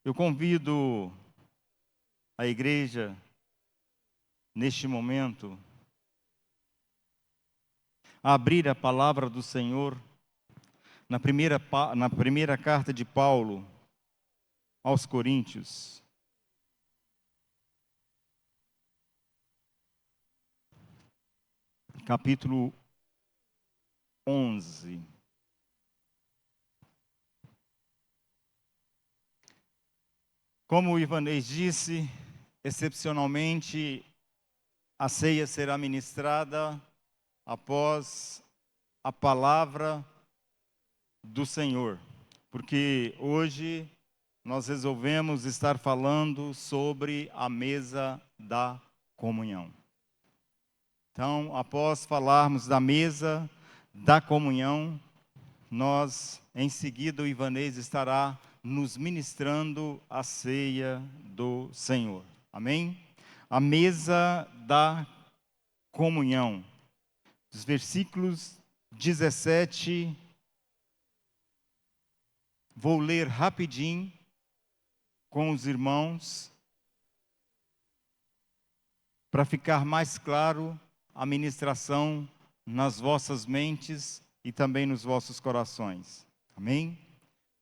Eu convido a igreja, neste momento, a abrir a palavra do Senhor na primeira carta de Paulo aos Coríntios. Capítulo 11. Como o Ivanês disse, excepcionalmente, a ceia será ministrada após a palavra do Senhor, porque hoje nós resolvemos estar falando sobre a mesa da comunhão. Então, após falarmos da mesa da comunhão, em seguida, o Ivanês estará nos ministrando a ceia do Senhor. Amém? A mesa da comunhão. Os versículos 17, vou ler rapidinho com os irmãos, para ficar mais claro a ministração nas vossas mentes e também nos vossos corações. Amém?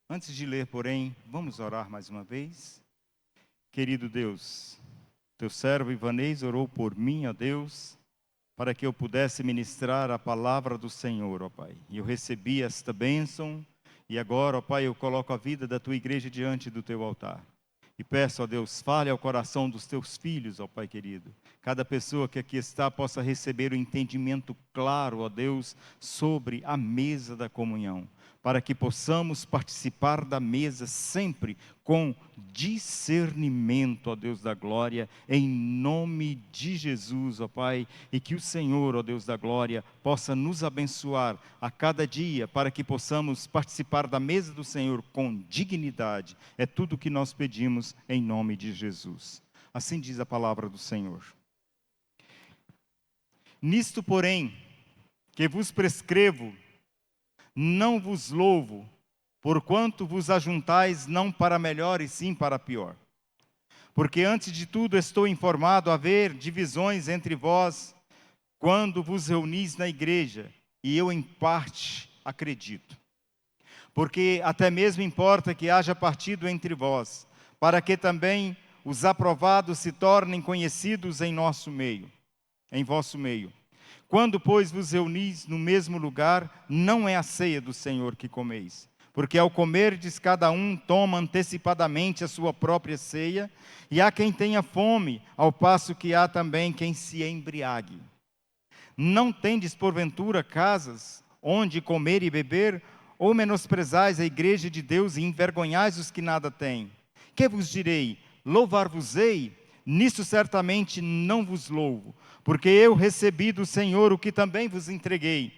Antes de ler, porém, vamos orar mais uma vez. Querido Deus, teu servo Ivanês orou por mim, ó Deus, para que eu pudesse ministrar a palavra do Senhor, ó Pai. E eu recebi esta bênção, e agora, ó Pai, eu coloco a vida da tua igreja diante do teu altar. E peço, ó Deus, fale ao coração dos teus filhos, ó Pai querido. Cada pessoa que aqui está possa receber o entendimento claro, ó Deus, sobre a mesa da comunhão, para que possamos participar da mesa sempre com discernimento, ó Deus da glória, em nome de Jesus, ó Pai, e que o Senhor, ó Deus da glória, possa nos abençoar a cada dia, para que possamos participar da mesa do Senhor com dignidade. É tudo o que nós pedimos em nome de Jesus. Assim diz a palavra do Senhor. Nisto, porém, que vos prescrevo, não vos louvo, porquanto vos ajuntais não para melhor e sim para pior. Porque antes de tudo estou informado haver divisões entre vós, quando vos reunis na igreja, e eu em parte acredito. Porque até mesmo importa que haja partido entre vós, para que também os aprovados se tornem conhecidos em vosso meio. Quando, pois, vos reunis no mesmo lugar, não é a ceia do Senhor que comeis. Porque ao comerdes, cada um toma antecipadamente a sua própria ceia, e há quem tenha fome, ao passo que há também quem se embriague. Não tendes, porventura, casas onde comer e beber, ou menosprezais a igreja de Deus e envergonhais os que nada têm? Que vos direi? Louvar-vos-ei? Nisso certamente não vos louvo, porque eu recebi do Senhor o que também vos entreguei,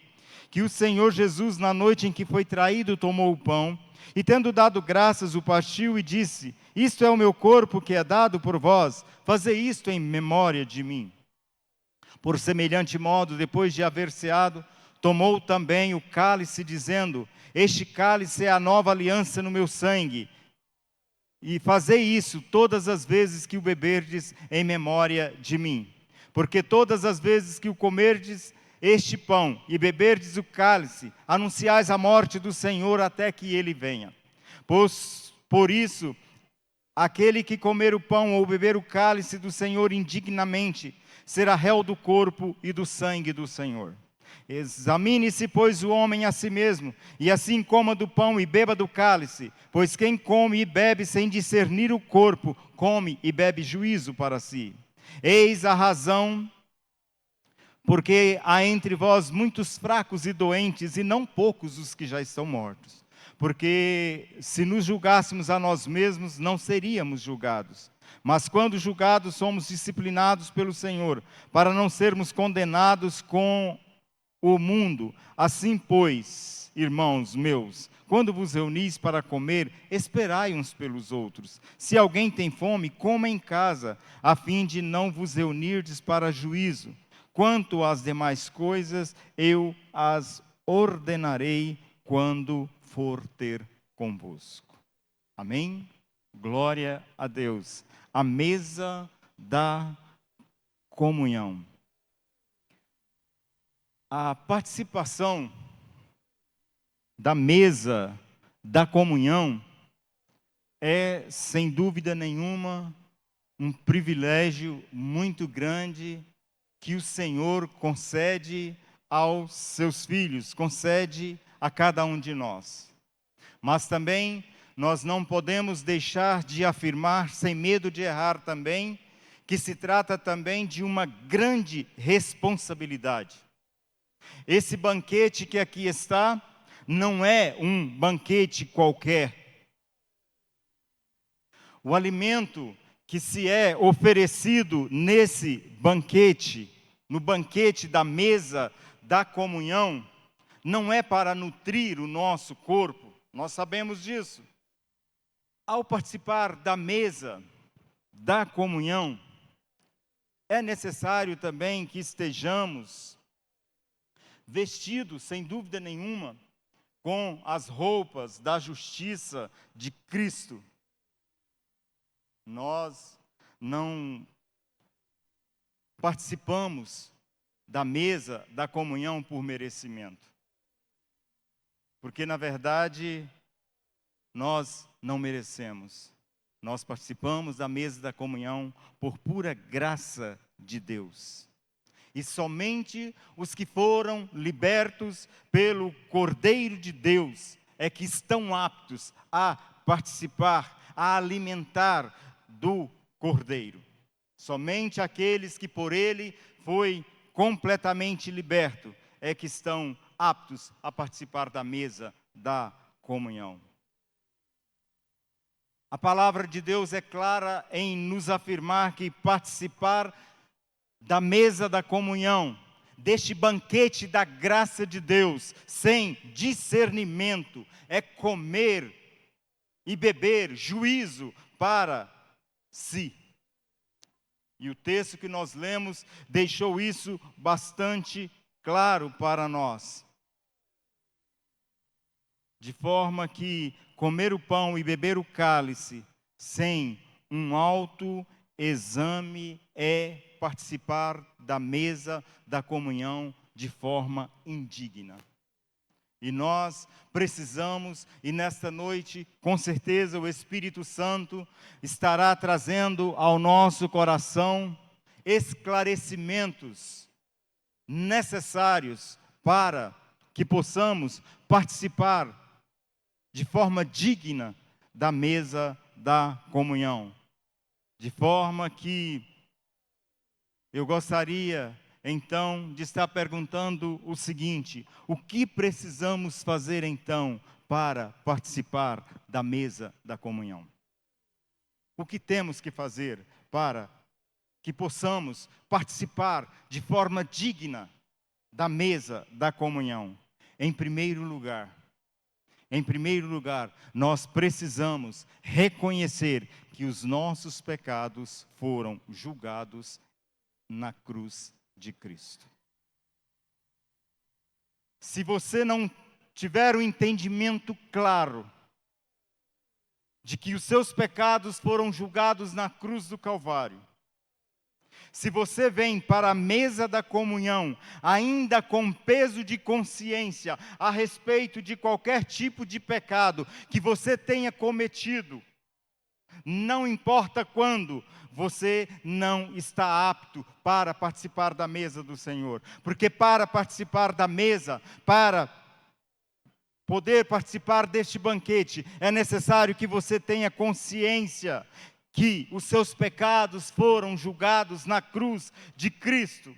que o Senhor Jesus, na noite em que foi traído, tomou o pão, e tendo dado graças, o partiu e disse: isto é o meu corpo que é dado por vós, fazei isto em memória de mim. Por semelhante modo, depois de haver ceado, tomou também o cálice, dizendo: este cálice é a nova aliança no meu sangue. E fazei isso todas as vezes que o beberdes em memória de mim. Porque todas as vezes que o comerdes este pão e beberdes o cálice, anunciais a morte do Senhor até que ele venha. Por isso, aquele que comer o pão ou beber o cálice do Senhor indignamente, será réu do corpo e do sangue do Senhor. Examine-se, pois, o homem a si mesmo, e assim coma do pão e beba do cálice, pois quem come e bebe sem discernir o corpo, come e bebe juízo para si. Eis a razão, porque há entre vós muitos fracos e doentes, e não poucos os que já estão mortos. Porque se nos julgássemos a nós mesmos, não seríamos julgados. Mas quando julgados, somos disciplinados pelo Senhor, para não sermos condenados com o mundo. Assim, pois, irmãos meus, quando vos reunis para comer, esperai uns pelos outros. Se alguém tem fome, coma em casa, a fim de não vos reunirdes para juízo. Quanto às demais coisas, eu as ordenarei quando for ter convosco. Amém? Glória a Deus. A mesa da comunhão. A participação da mesa da comunhão é, sem dúvida nenhuma, um privilégio muito grande que o Senhor concede aos seus filhos, concede a cada um de nós. Mas também nós não podemos deixar de afirmar, sem medo de errar também, que se trata também de uma grande responsabilidade. Esse banquete que aqui está não é um banquete qualquer. O alimento que se é oferecido nesse banquete, no banquete da mesa da comunhão, não é para nutrir o nosso corpo, nós sabemos disso. Ao participar da mesa da comunhão, é necessário também que estejamos vestidos, sem dúvida nenhuma, com as roupas da justiça de Cristo. Nós não participamos da mesa da comunhão por merecimento. Porque, na verdade, nós não merecemos. Nós participamos da mesa da comunhão por pura graça de Deus. E somente os que foram libertos pelo Cordeiro de Deus é que estão aptos a participar, a alimentar do Cordeiro. Somente aqueles que por ele foi completamente liberto é que estão aptos a participar da mesa da comunhão. A palavra de Deus é clara em nos afirmar que participar da mesa da comunhão, deste banquete da graça de Deus, sem discernimento, é comer e beber juízo para si. E o texto que nós lemos deixou isso bastante claro para nós. De forma que comer o pão e beber o cálice sem um autoexame é participar da mesa da comunhão de forma indigna. E nós precisamos, e nesta noite, com certeza, o Espírito Santo estará trazendo ao nosso coração esclarecimentos necessários para que possamos participar de forma digna da mesa da comunhão. De forma que eu gostaria, então, de estar perguntando o seguinte: o que precisamos fazer, então, para participar da mesa da comunhão? O que temos que fazer para que possamos participar de forma digna da mesa da comunhão? Em primeiro lugar, nós precisamos reconhecer que os nossos pecados foram julgados na cruz de Cristo. Se você não tiver o entendimento claro de que os seus pecados foram julgados na cruz do Calvário, se você vem para a mesa da comunhão ainda com peso de consciência a respeito de qualquer tipo de pecado que você tenha cometido, não importa quando, você não está apto para participar da mesa do Senhor. Porque para participar da mesa, para poder participar deste banquete, é necessário que você tenha consciência que os seus pecados foram julgados na cruz de Cristo.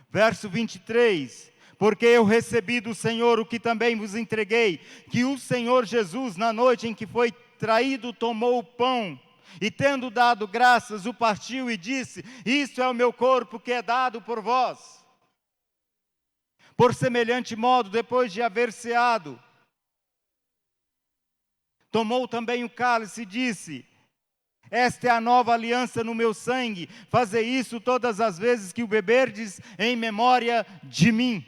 Verso 23, porque eu recebi do Senhor o que também vos entreguei, que o Senhor Jesus, na noite em que foi traído, tomou o pão, e tendo dado graças, o partiu e disse: isto é o meu corpo que é dado por vós. Por semelhante modo, depois de haver ceado, tomou também o cálice e disse: esta é a nova aliança no meu sangue, fazei isso todas as vezes que o beberdes em memória de mim.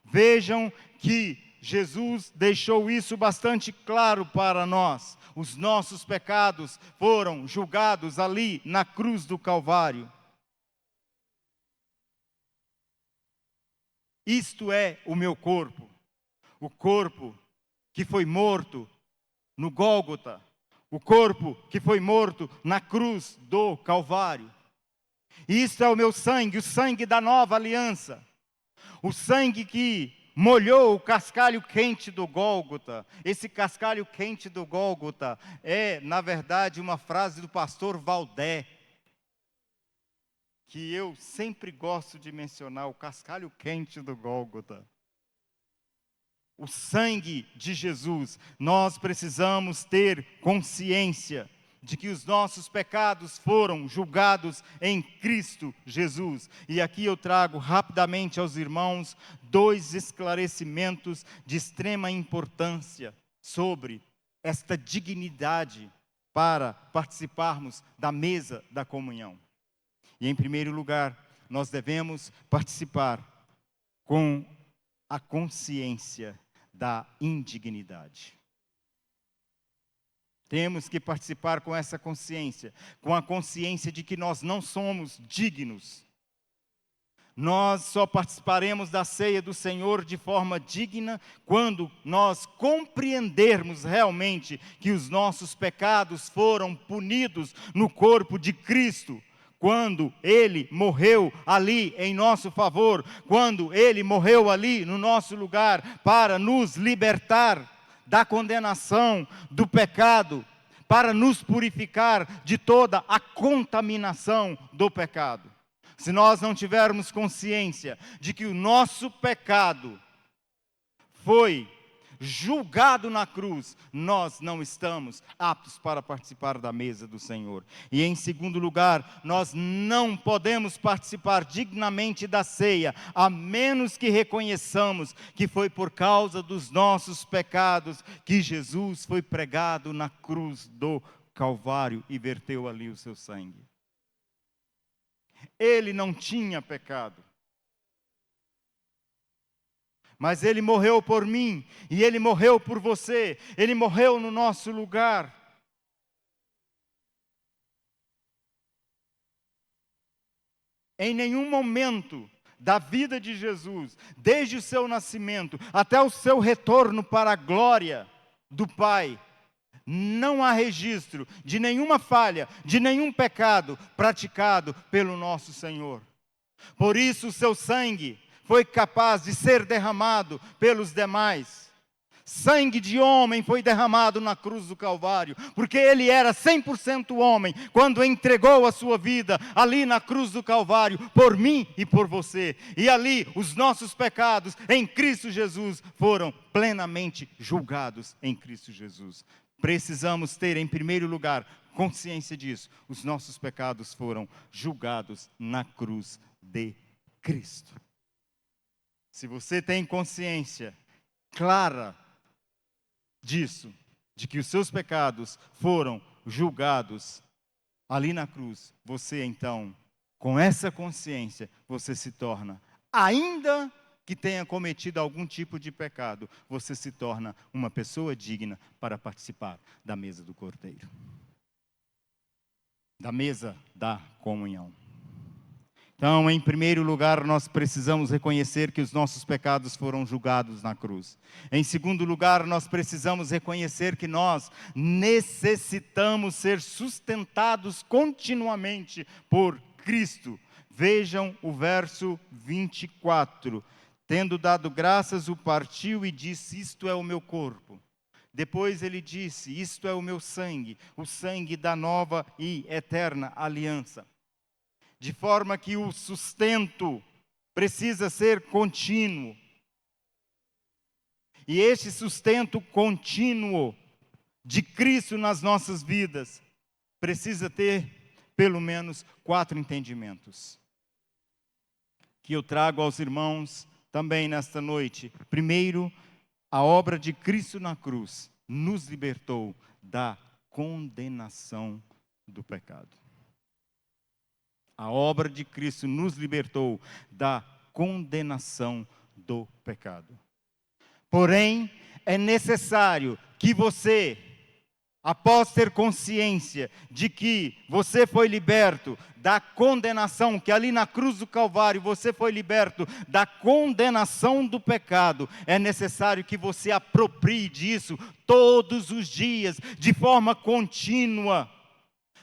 Vejam que Jesus deixou isso bastante claro para nós. Os nossos pecados foram julgados ali na cruz do Calvário. Isto é o meu corpo, o corpo que foi morto no Gólgota, o corpo que foi morto na cruz do Calvário. Isto é o meu sangue, o sangue da nova aliança, o sangue que molhou o cascalho quente do Gólgota. Esse cascalho quente do Gólgota é, na verdade, uma frase do pastor Valdé, que eu sempre gosto de mencionar, o cascalho quente do Gólgota. O sangue de Jesus. Nós precisamos ter consciência de que os nossos pecados foram julgados em Cristo Jesus. E aqui eu trago rapidamente aos irmãos 2 esclarecimentos de extrema importância sobre esta dignidade para participarmos da mesa da comunhão. E em primeiro lugar, nós devemos participar com a consciência da indignidade. Temos que participar com essa consciência, com a consciência de que nós não somos dignos. Nós só participaremos da ceia do Senhor de forma digna quando nós compreendermos realmente que os nossos pecados foram punidos no corpo de Cristo. Quando Ele morreu ali em nosso favor, quando Ele morreu ali no nosso lugar para nos libertar da condenação, do pecado, para nos purificar de toda a contaminação do pecado. Se nós não tivermos consciência de que o nosso pecado foi julgado na cruz, nós não estamos aptos para participar da mesa do Senhor. E em segundo lugar, nós não podemos participar dignamente da ceia, a menos que reconheçamos que foi por causa dos nossos pecados que Jesus foi pregado na cruz do Calvário e verteu ali o seu sangue. Ele não tinha pecado. Mas Ele morreu por mim, e Ele morreu por você, Ele morreu no nosso lugar. Em nenhum momento da vida de Jesus, desde o seu nascimento até o seu retorno para a glória do Pai, não há registro de nenhuma falha, de nenhum pecado praticado pelo nosso Senhor. Por isso o seu sangue foi capaz de ser derramado pelos demais. Sangue de homem foi derramado na cruz do Calvário, porque Ele era 100% homem, quando entregou a sua vida, ali na cruz do Calvário, por mim e por você. E ali, os nossos pecados, em Cristo Jesus, foram plenamente julgados em Cristo Jesus. Precisamos ter, em primeiro lugar, consciência disso. Os nossos pecados foram julgados na cruz de Cristo. Se você tem consciência clara disso, de que os seus pecados foram julgados ali na cruz, você então, com essa consciência, você se torna, ainda que tenha cometido algum tipo de pecado, você se torna uma pessoa digna para participar da mesa do Cordeiro, da mesa da comunhão. Então, em primeiro lugar, nós precisamos reconhecer que os nossos pecados foram julgados na cruz. Em segundo lugar, nós precisamos reconhecer que nós necessitamos ser sustentados continuamente por Cristo. Vejam o verso 24. Tendo dado graças, o partiu e disse: isto é o meu corpo. Depois ele disse: isto é o meu sangue, o sangue da nova e eterna aliança. De forma que o sustento precisa ser contínuo. E este sustento contínuo de Cristo nas nossas vidas precisa ter pelo menos 4 entendimentos, que eu trago aos irmãos também nesta noite. Primeiro, a obra de Cristo na cruz nos libertou da condenação do pecado. A obra de Cristo nos libertou da condenação do pecado. Porém, é necessário que você, após ter consciência de que você foi liberto da condenação, que ali na cruz do Calvário você foi liberto da condenação do pecado, é necessário que você aproprie disso todos os dias, de forma contínua,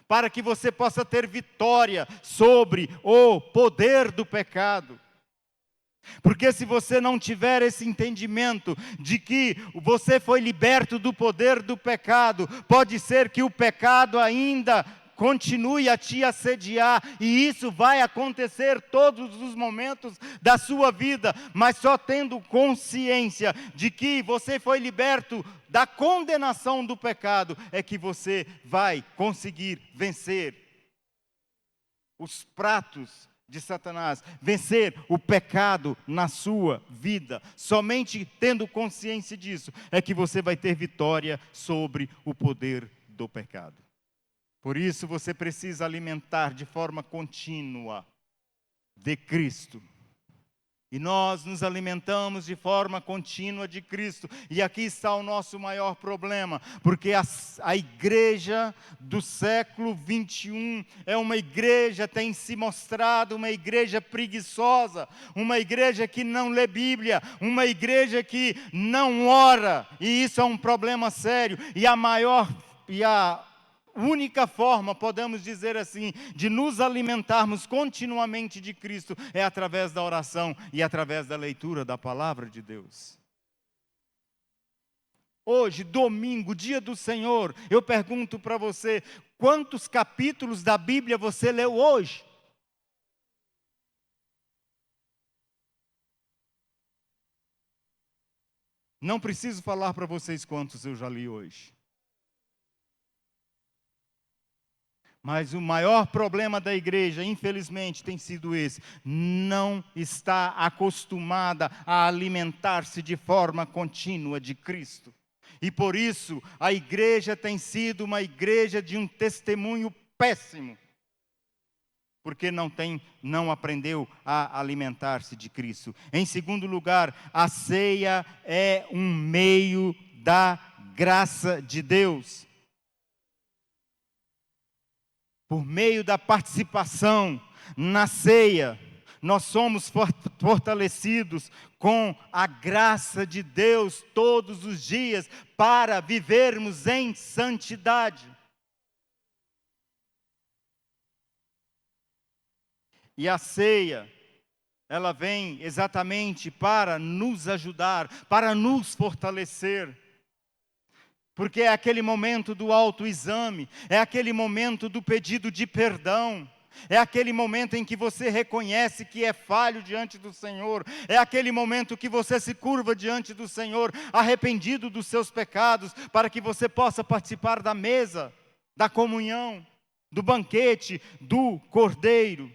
para que você possa ter vitória sobre o poder do pecado. Porque se você não tiver esse entendimento de que você foi liberto do poder do pecado, pode ser que o pecado ainda continue a te assediar, e isso vai acontecer todos os momentos da sua vida, mas só tendo consciência de que você foi liberto da condenação do pecado, é que você vai conseguir vencer os pratos de Satanás, vencer o pecado na sua vida. Somente tendo consciência disso é que você vai ter vitória sobre o poder do pecado. Por isso você precisa alimentar de forma contínua de Cristo. E nós nos alimentamos de forma contínua de Cristo. E aqui está o nosso maior problema, porque a igreja do século 21 é uma igreja, tem se mostrado uma igreja preguiçosa, uma igreja que não lê Bíblia, uma igreja que não ora, e isso é um problema sério. E a única forma, podemos dizer assim, de nos alimentarmos continuamente de Cristo é através da oração e através da leitura da palavra de Deus. Hoje, domingo, dia do Senhor, eu pergunto para você, quantos capítulos da Bíblia você leu hoje? Não preciso falar para vocês quantos eu já li hoje. Mas o maior problema da igreja, infelizmente, tem sido esse: não está acostumada a alimentar-se de forma contínua de Cristo. E por isso, a igreja tem sido uma igreja de um testemunho péssimo, porque não aprendeu a alimentar-se de Cristo. Em segundo lugar, a ceia é um meio da graça de Deus. Por meio da participação na ceia, nós somos fortalecidos com a graça de Deus todos os dias para vivermos em santidade. E a ceia, ela vem exatamente para nos ajudar, para nos fortalecer. Porque é aquele momento do autoexame, é aquele momento do pedido de perdão, é aquele momento em que você reconhece que é falho diante do Senhor, é aquele momento que você se curva diante do Senhor, arrependido dos seus pecados, para que você possa participar da mesa, da comunhão, do banquete, do Cordeiro.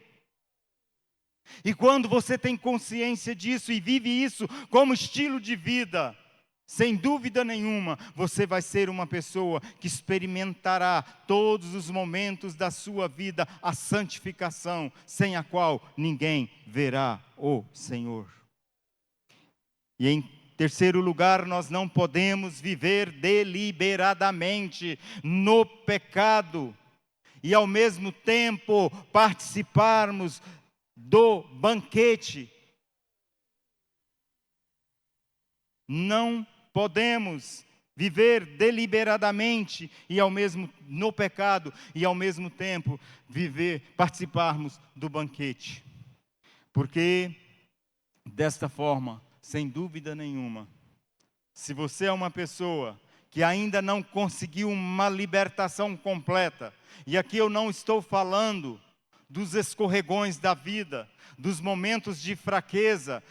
E quando você tem consciência disso e vive isso como estilo de vida, sem dúvida nenhuma, você vai ser uma pessoa que experimentará todos os momentos da sua vida a santificação, sem a qual ninguém verá o Senhor. E em terceiro lugar, nós não podemos viver deliberadamente no pecado e ao mesmo tempo participarmos do banquete. Não podemos viver deliberadamente no pecado e ao mesmo tempo participarmos do banquete. Porque desta forma, sem dúvida nenhuma, se você é uma pessoa que ainda não conseguiu uma libertação completa, e aqui eu não estou falando dos escorregões da vida, dos momentos de fraqueza,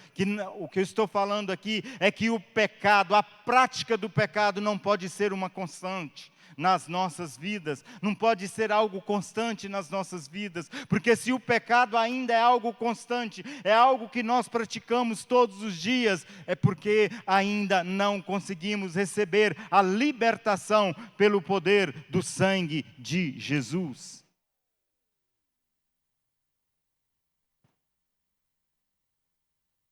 o que eu estou falando aqui é que o pecado, a prática do pecado não pode ser uma constante nas nossas vidas, não pode ser algo constante nas nossas vidas, porque se o pecado ainda é algo constante, é algo que nós praticamos todos os dias, é porque ainda não conseguimos receber a libertação pelo poder do sangue de Jesus.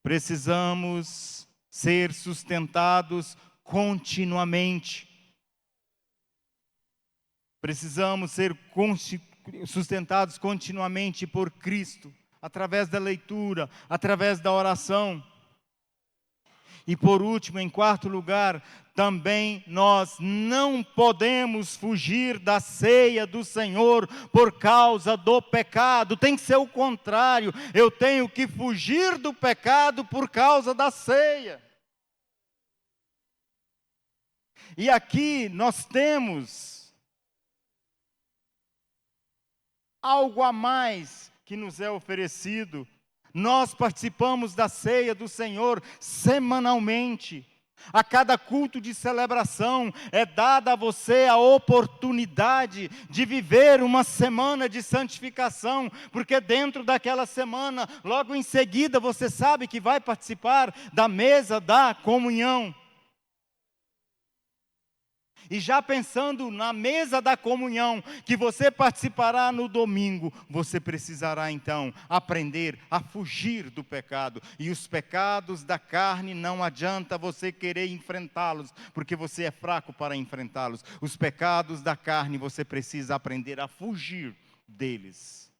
Precisamos ser sustentados continuamente. Precisamos ser sustentados continuamente por Cristo, através da leitura, através da oração. E por último, em quarto lugar, também nós não podemos fugir da ceia do Senhor por causa do pecado. Tem que ser o contrário. Eu tenho que fugir do pecado por causa da ceia. E aqui nós temos algo a mais que nos é oferecido. Nós participamos da ceia do Senhor semanalmente. A cada culto de celebração é dada a você a oportunidade de viver uma semana de santificação, porque dentro daquela semana, logo em seguida, você sabe que vai participar da mesa da comunhão. E já pensando na mesa da comunhão, que você participará no domingo, você precisará então aprender a fugir do pecado. E os pecados da carne não adianta você querer enfrentá-los, porque você é fraco para enfrentá-los. Os pecados da carne você precisa aprender a fugir deles.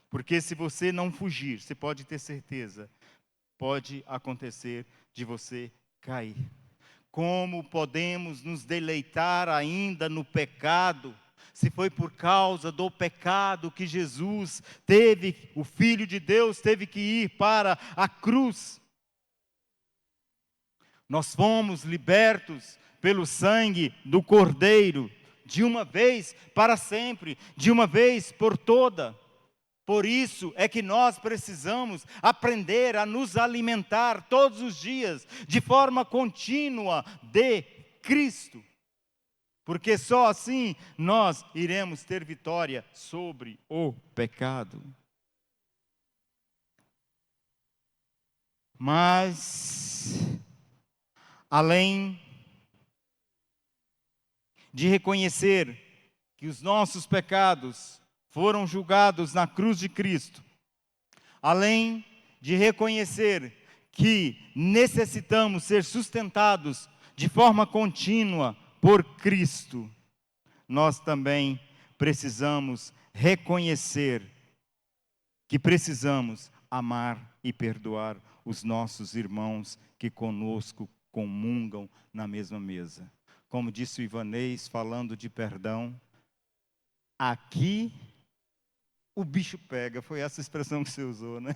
Porque se você não fugir, você pode ter certeza, pode acontecer de você cair. Como podemos nos deleitar ainda no pecado, se foi por causa do pecado que Jesus teve, o Filho de Deus teve que ir para a cruz. Nós fomos libertos pelo sangue do Cordeiro, de uma vez para sempre, de uma vez por toda. Por isso é que nós precisamos aprender a nos alimentar todos os dias, de forma contínua, de Cristo. Porque só assim nós iremos ter vitória sobre o pecado. Mas, além de reconhecer que os nossos pecados foram julgados na cruz de Cristo, além de reconhecer que necessitamos ser sustentados de forma contínua por Cristo, nós também precisamos reconhecer que precisamos amar e perdoar os nossos irmãos que conosco comungam na mesma mesa. Como disse o Ivanês, falando de perdão, aqui o bicho pega, foi essa expressão que você usou, né?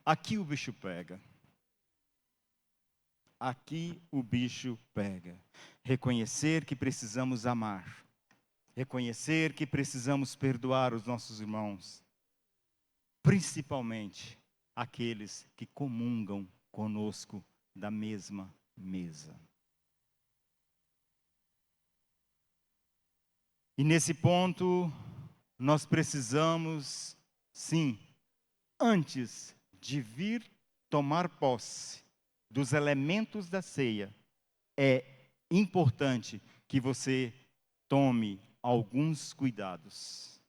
Aqui o bicho pega. Aqui o bicho pega. Reconhecer que precisamos amar. Reconhecer que precisamos perdoar os nossos irmãos. Principalmente aqueles que comungam conosco da mesma mesa. E nesse ponto, nós precisamos, sim, antes de vir tomar posse dos elementos da ceia, é importante que você tome alguns cuidados.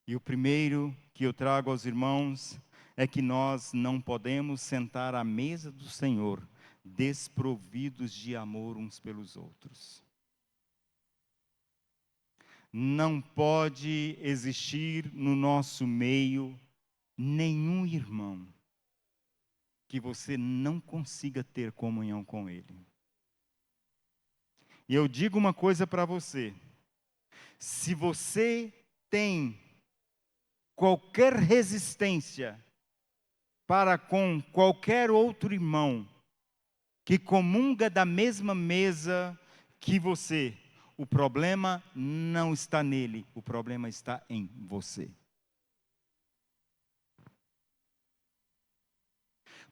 E o primeiro que eu trago aos irmãos é que nós não podemos sentar à mesa do Senhor desprovidos de amor uns pelos outros. Não pode existir no nosso meio nenhum irmão que você não consiga ter comunhão com ele. E eu digo uma coisa para você: se você tem qualquer resistência para com qualquer outro irmão que comunga da mesma mesa que você, o problema não está nele, o problema está em você.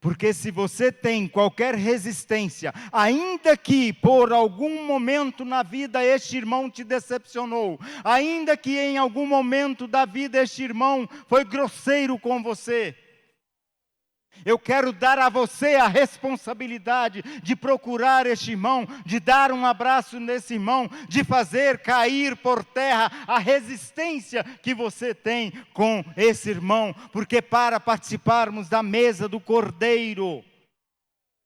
Porque se você tem qualquer resistência, ainda que por algum momento na vida este irmão te decepcionou, ainda que em algum momento da vida este irmão foi grosseiro com você, eu quero dar a você a responsabilidade de procurar este irmão, de dar um abraço nesse irmão, de fazer cair por terra a resistência que você tem com esse irmão, porque para participarmos da mesa do Cordeiro,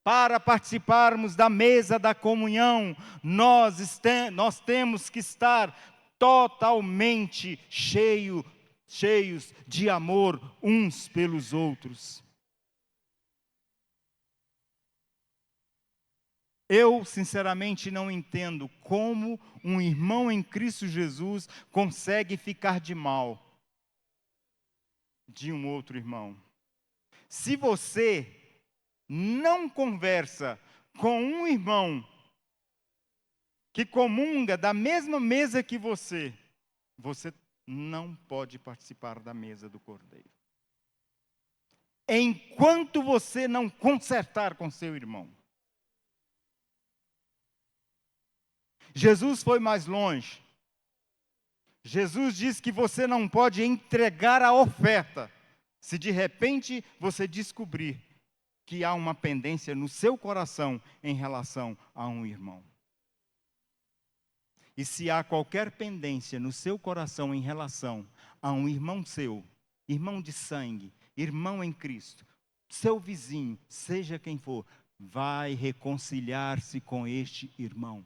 Para participarmos da mesa da comunhão, nós temos que estar totalmente cheios de amor uns pelos outros. Eu, sinceramente, não entendo como um irmão em Cristo Jesus consegue ficar de mal de um outro irmão. Se você não conversa com um irmão que comunga da mesma mesa que você não pode participar da mesa do Cordeiro. Enquanto você não consertar com seu irmão. Jesus foi mais longe. Jesus diz que você não pode entregar a oferta se de repente você descobrir que há uma pendência no seu coração em relação a um irmão. E se há qualquer pendência no seu coração em relação a um irmão seu, irmão de sangue, irmão em Cristo, seu vizinho, seja quem for, vai reconciliar-se com este irmão.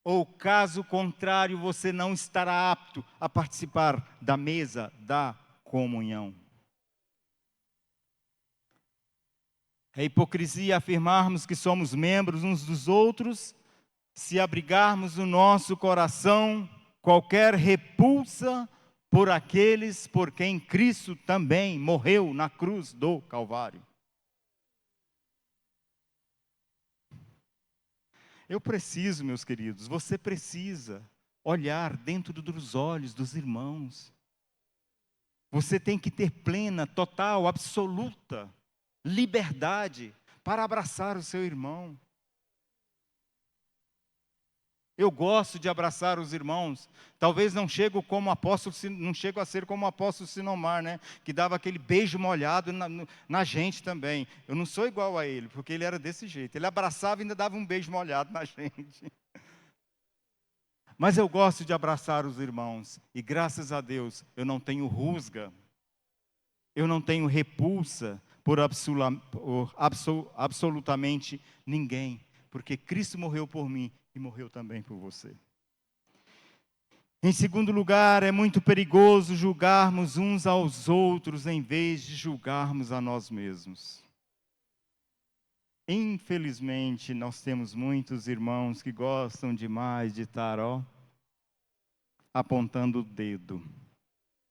Ou caso contrário, você não estará apto a participar da mesa da comunhão. É hipocrisia afirmarmos que somos membros uns dos outros, se abrigarmos no nosso coração qualquer repulsa por aqueles por quem Cristo também morreu na cruz do Calvário. Eu preciso, meus queridos, você precisa olhar dentro dos olhos dos irmãos. Você tem que ter plena, total, absoluta liberdade para abraçar o seu irmão. Eu gosto de abraçar os irmãos. Talvez não chego a ser como o apóstolo Sinomar, né? Que dava aquele beijo molhado na gente também. Eu não sou igual a ele, porque ele era desse jeito. Ele abraçava e ainda dava um beijo molhado na gente. Mas eu gosto de abraçar os irmãos. E graças a Deus, eu não tenho rusga. Eu não tenho repulsa por absolutamente ninguém. Porque Cristo morreu por mim e morreu também por você. Em segundo lugar, é muito perigoso julgarmos uns aos outros em vez de julgarmos a nós mesmos. Infelizmente, nós temos muitos irmãos que gostam demais de estar, apontando o dedo.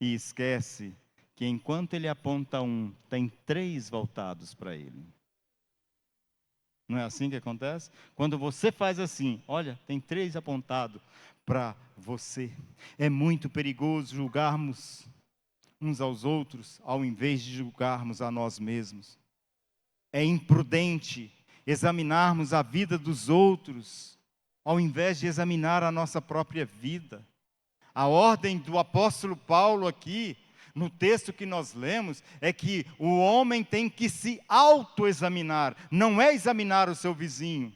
E esquece que enquanto ele aponta um, tem 3 voltados para ele. Não é assim que acontece? Quando você faz assim, olha, tem 3 apontados para você. É muito perigoso julgarmos uns aos outros, ao invés de julgarmos a nós mesmos. É imprudente examinarmos a vida dos outros, ao invés de examinar a nossa própria vida. A ordem do apóstolo Paulo aqui, no texto que nós lemos, é que o homem tem que se autoexaminar, não é examinar o seu vizinho.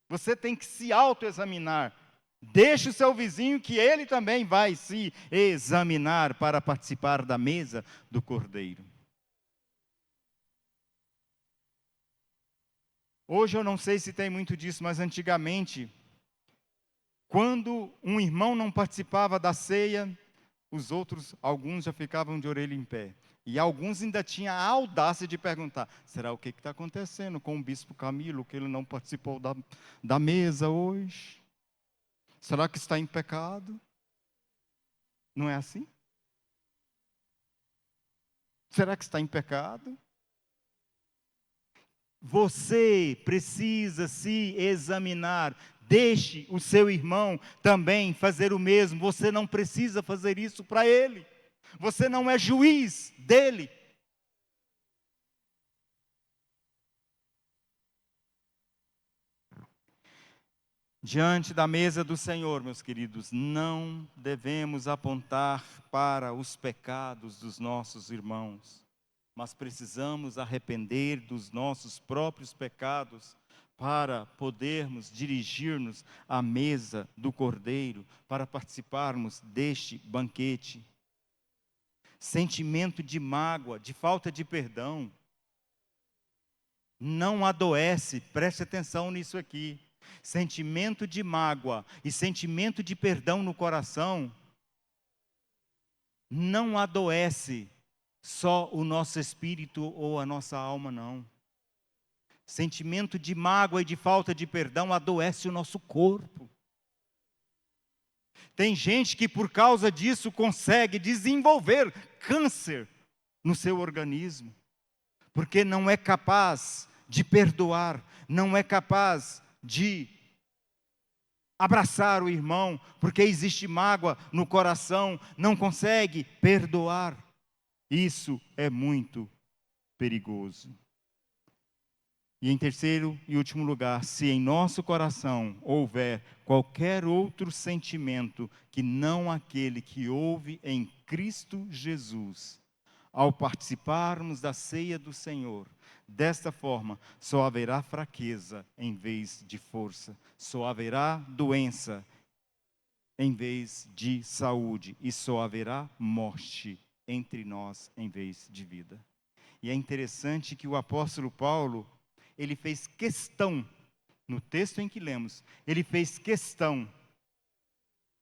Você tem que se autoexaminar. Deixe o seu vizinho que ele também vai se examinar para participar da mesa do Cordeiro. Hoje eu não sei se tem muito disso, mas antigamente, quando um irmão não participava da ceia, os outros, alguns já ficavam de orelha em pé. E alguns ainda tinham a audácia de perguntar, será o que está acontecendo com o bispo Camilo, que ele não participou da mesa hoje? Será que está em pecado? Não é assim? Será que está em pecado? Você precisa se examinar. Deixe o seu irmão também fazer o mesmo. Você não precisa fazer isso para ele. Você não é juiz dele. Diante da mesa do Senhor, meus queridos, não devemos apontar para os pecados dos nossos irmãos, mas precisamos arrepender dos nossos próprios pecados para podermos dirigir-nos à mesa do Cordeiro, para participarmos deste banquete. sentimento de mágoa, de falta de perdão, não adoece, preste atenção nisso aqui. Sentimento de mágoa e sentimento de perdão no coração não adoece só o nosso espírito ou a nossa alma, não. Sentimento de mágoa e de falta de perdão adoece o nosso corpo. Tem gente que por causa disso consegue desenvolver câncer no seu organismo, porque não é capaz de perdoar, não é capaz de abraçar o irmão, porque existe mágoa no coração, não consegue perdoar. Isso é muito perigoso. E em terceiro e último lugar, se em nosso coração houver qualquer outro sentimento que não aquele que houve em Cristo Jesus, ao participarmos da ceia do Senhor, desta forma, só haverá fraqueza em vez de força, só haverá doença em vez de saúde, e só haverá morte entre nós em vez de vida. E é interessante que o apóstolo Paulo, ele fez questão, no texto em que lemos, ele fez questão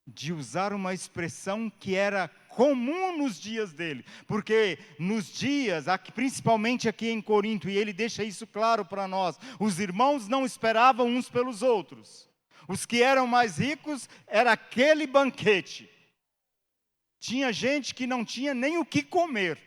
de usar uma expressão que era comum nos dias dele, porque nos dias, principalmente aqui em Corinto, e ele deixa isso claro para nós, os irmãos não esperavam uns pelos outros. Os que eram mais ricos, era aquele banquete. Tinha gente que não tinha nem o que comer.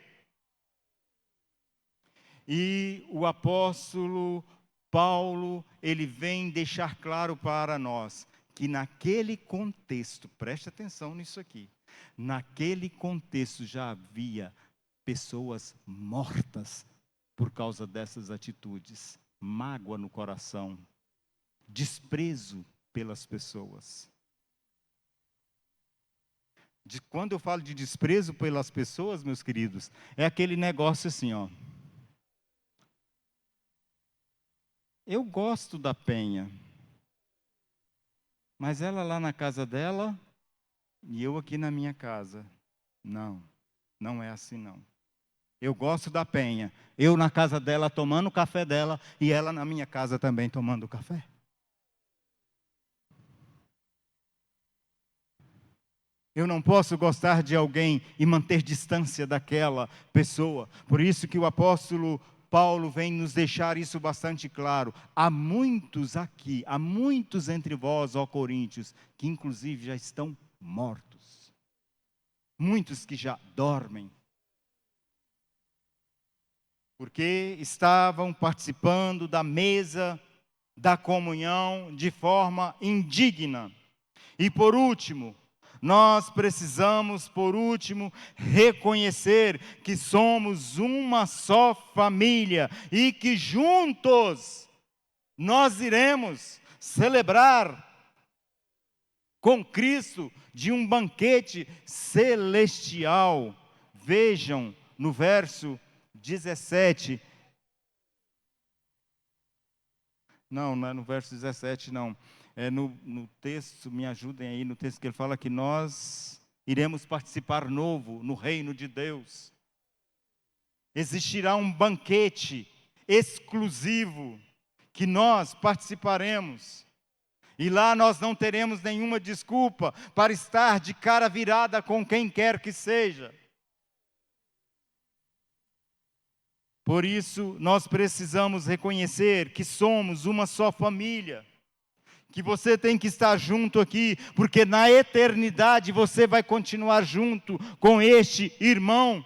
E o apóstolo Paulo, ele vem deixar claro para nós, que naquele contexto, preste atenção nisso aqui, naquele contexto já havia pessoas mortas por causa dessas atitudes, mágoa no coração, desprezo pelas pessoas. Quando eu falo de desprezo pelas pessoas, meus queridos, é aquele negócio assim, ó. Eu gosto da Penha, mas ela lá na casa dela e eu aqui na minha casa. Não, não é assim não. Eu gosto da Penha, eu na casa dela tomando o café dela e ela na minha casa também tomando café. Eu não posso gostar de alguém e manter distância daquela pessoa. Por isso que o apóstolo Paulo vem nos deixar isso bastante claro. Há muitos aqui, há muitos entre vós, ó Coríntios, que inclusive já estão mortos. Muitos que já dormem. Porque estavam participando da mesa da comunhão de forma indigna. E por último, nós precisamos, por último, reconhecer que somos uma só família e que juntos nós iremos celebrar com Cristo de um banquete celestial. Vejam no verso 17. Não é no verso 17, não. É no texto, me ajudem aí, no texto que ele fala que nós iremos participar novo no reino de Deus. Existirá um banquete exclusivo que nós participaremos. E lá nós não teremos nenhuma desculpa para estar de cara virada com quem quer que seja. Por isso, nós precisamos reconhecer que somos uma só família. Que você tem que estar junto aqui, porque na eternidade você vai continuar junto com este irmão.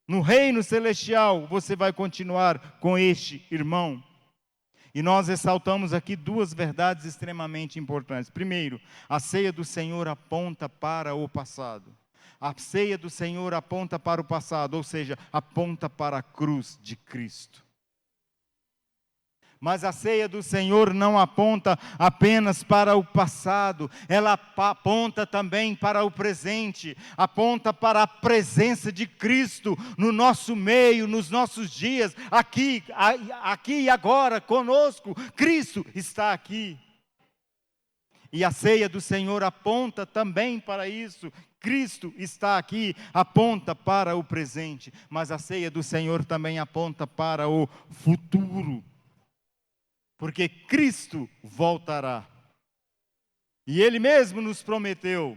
No reino celestial você vai continuar com este irmão. E nós ressaltamos aqui duas verdades extremamente importantes. Primeiro, a ceia do Senhor aponta para o passado. A ceia do Senhor aponta para o passado, ou seja, aponta para a cruz de Cristo. Mas a ceia do Senhor não aponta apenas para o passado, ela aponta também para o presente, aponta para a presença de Cristo no nosso meio, nos nossos dias, aqui e agora, conosco. Cristo está aqui. E a ceia do Senhor aponta também para isso. Cristo está aqui, aponta para o presente, mas a ceia do Senhor também aponta para o futuro, porque Cristo voltará. E Ele mesmo nos prometeu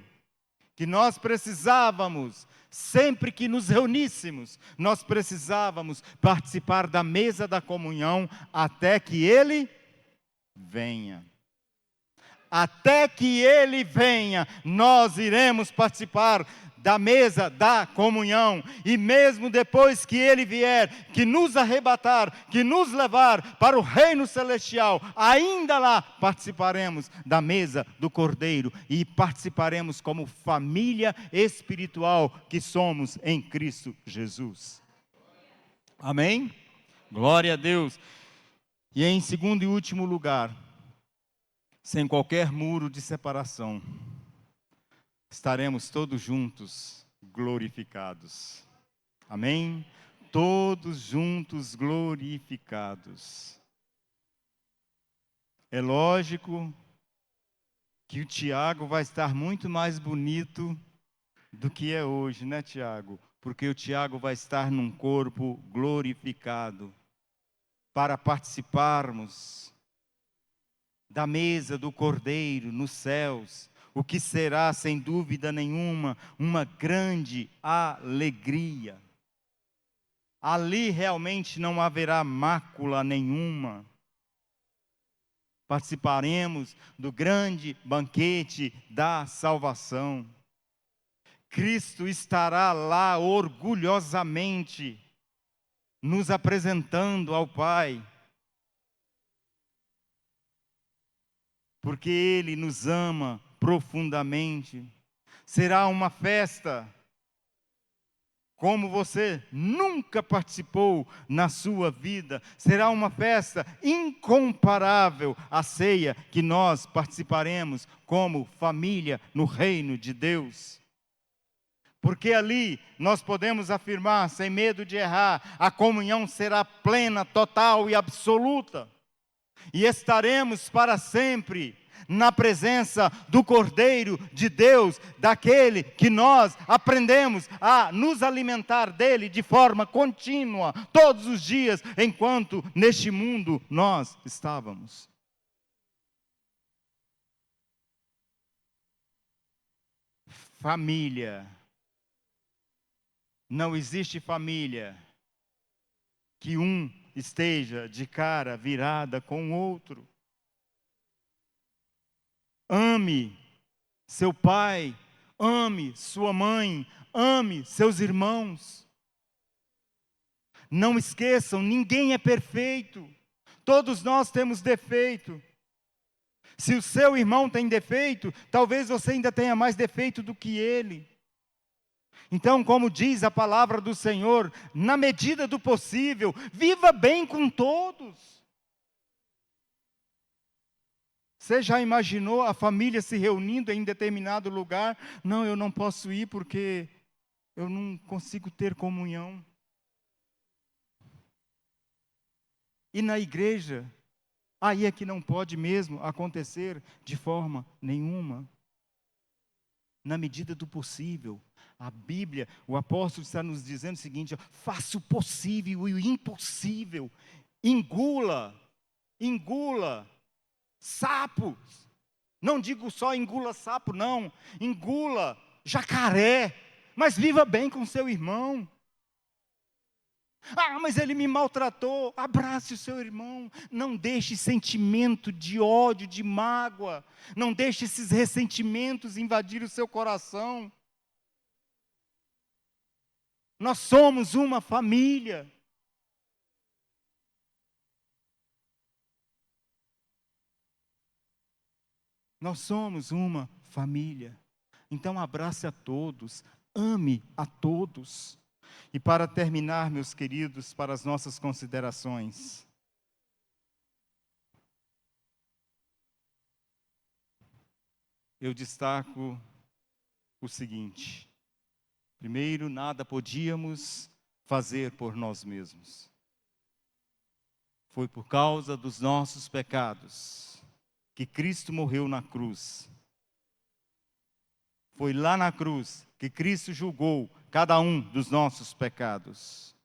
que nós precisávamos, sempre que nos reuníssemos, nós precisávamos participar da mesa da comunhão até que Ele venha. Até que Ele venha, nós iremos participar da mesa da comunhão. E mesmo depois que Ele vier, que nos arrebatar, que nos levar para o reino celestial, ainda lá participaremos da mesa do Cordeiro e participaremos como família espiritual que somos em Cristo Jesus. Amém? Glória a Deus. E em segundo e último lugar, sem qualquer muro de separação, estaremos todos juntos glorificados. Amém? Todos juntos glorificados. É lógico que o Tiago vai estar muito mais bonito do que é hoje, né, Tiago? Porque o Tiago vai estar num corpo glorificado para participarmos da mesa do Cordeiro nos céus, o que será, sem dúvida nenhuma, uma grande alegria. Ali realmente não haverá mácula nenhuma. Participaremos do grande banquete da salvação. Cristo estará lá orgulhosamente nos apresentando ao Pai, porque Ele nos ama profundamente. Será uma festa como você nunca participou na sua vida. Será uma festa incomparável à ceia que nós participaremos como família no reino de Deus. Porque ali nós podemos afirmar, sem medo de errar, a comunhão será plena, total e absoluta. E estaremos para sempre na presença do Cordeiro de Deus, daquele que nós aprendemos a nos alimentar dele de forma contínua, todos os dias, enquanto neste mundo nós estávamos. Família. Não existe família que um esteja de cara virada com o outro. Ame seu pai, ame sua mãe, ame seus irmãos. Não esqueçam, ninguém é perfeito. Todos nós temos defeito. Se o seu irmão tem defeito, talvez você ainda tenha mais defeito do que ele. Então, como diz a palavra do Senhor, na medida do possível, viva bem com todos. Você já imaginou a família se reunindo em determinado lugar? Não, eu não posso ir porque eu não consigo ter comunhão. E na igreja, aí é que não pode mesmo acontecer de forma nenhuma. Na medida do possível. A Bíblia, o apóstolo está nos dizendo o seguinte: faça o possível e o impossível. Engula sapos. Não digo só engula sapo, não. Engula jacaré. Mas viva bem com seu irmão. Ah, mas ele me maltratou. Abrace o seu irmão. Não deixe sentimento de ódio, de mágoa. Não deixe esses ressentimentos invadir o seu coração. Nós somos uma família. Nós somos uma família. Então abrace a todos, ame a todos. E para terminar, meus queridos, para as nossas considerações. Eu destaco o seguinte: primeiro, nada podíamos fazer por nós mesmos. Foi por causa dos nossos pecados que Cristo morreu na cruz. Foi lá na cruz que Cristo julgou cada um dos nossos pecados.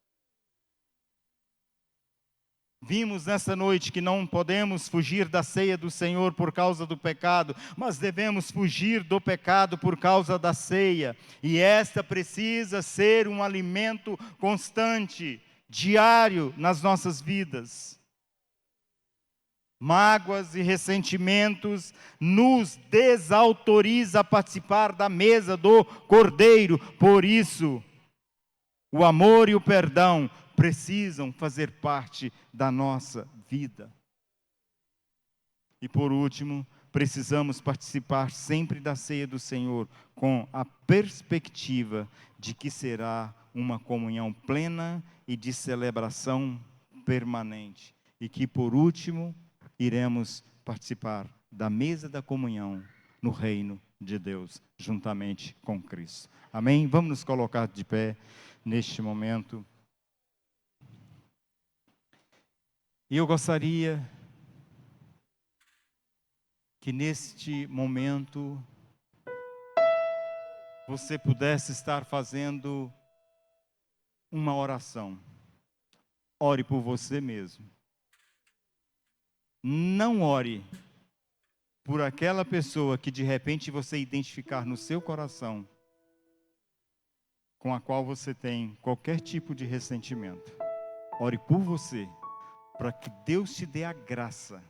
Vimos nessa noite que não podemos fugir da ceia do Senhor por causa do pecado, mas devemos fugir do pecado por causa da ceia. E esta precisa ser um alimento constante, diário nas nossas vidas. Mágoas e ressentimentos nos desautoriza a participar da mesa do Cordeiro. Por isso, o amor e o perdão precisam fazer parte da nossa vida. E por último, precisamos participar sempre da ceia do Senhor com a perspectiva de que será uma comunhão plena e de celebração permanente. E que por último, iremos participar da mesa da comunhão no reino de Deus, juntamente com Cristo. Amém? Vamos nos colocar de pé neste momento. E eu gostaria que neste momento você pudesse estar fazendo uma oração. Ore por você mesmo. Não ore por aquela pessoa que de repente você identificar no seu coração, com a qual você tem qualquer tipo de ressentimento. Ore por você, para que Deus te dê a graça,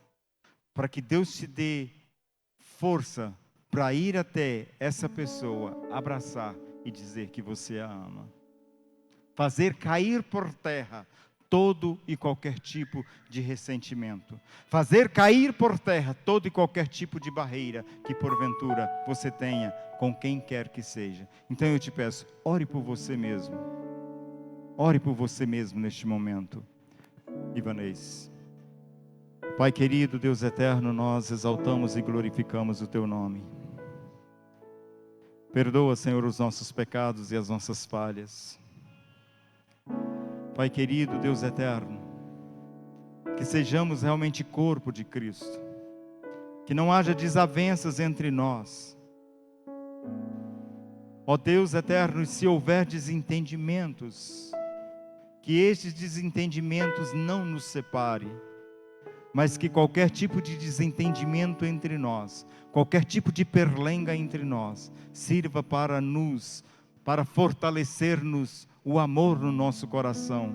para que Deus te dê força para ir até essa pessoa, abraçar e dizer que você a ama. Fazer cair por terra todo e qualquer tipo de ressentimento. Fazer cair por terra todo e qualquer tipo de barreira que porventura você tenha com quem quer que seja. Então eu te peço, ore por você mesmo. Ore por você mesmo neste momento. Ivanês. Pai querido, Deus eterno, nós exaltamos e glorificamos o Teu nome. Perdoa, Senhor, os nossos pecados e as nossas falhas. Pai querido, Deus eterno, que sejamos realmente corpo de Cristo, que não haja desavenças entre nós. Ó Deus eterno, se houver desentendimentos, que estes desentendimentos não nos separe, mas que qualquer tipo de desentendimento entre nós, qualquer tipo de perlenga entre nós, sirva para fortalecer-nos o amor no nosso coração,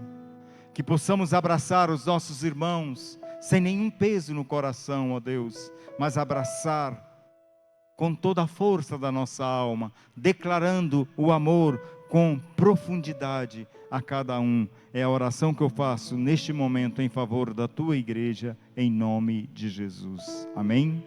que possamos abraçar os nossos irmãos, sem nenhum peso no coração, ó Deus, mas abraçar com toda a força da nossa alma, declarando o amor com profundidade a cada um. É a oração que eu faço neste momento em favor da tua igreja, em nome de Jesus. Amém?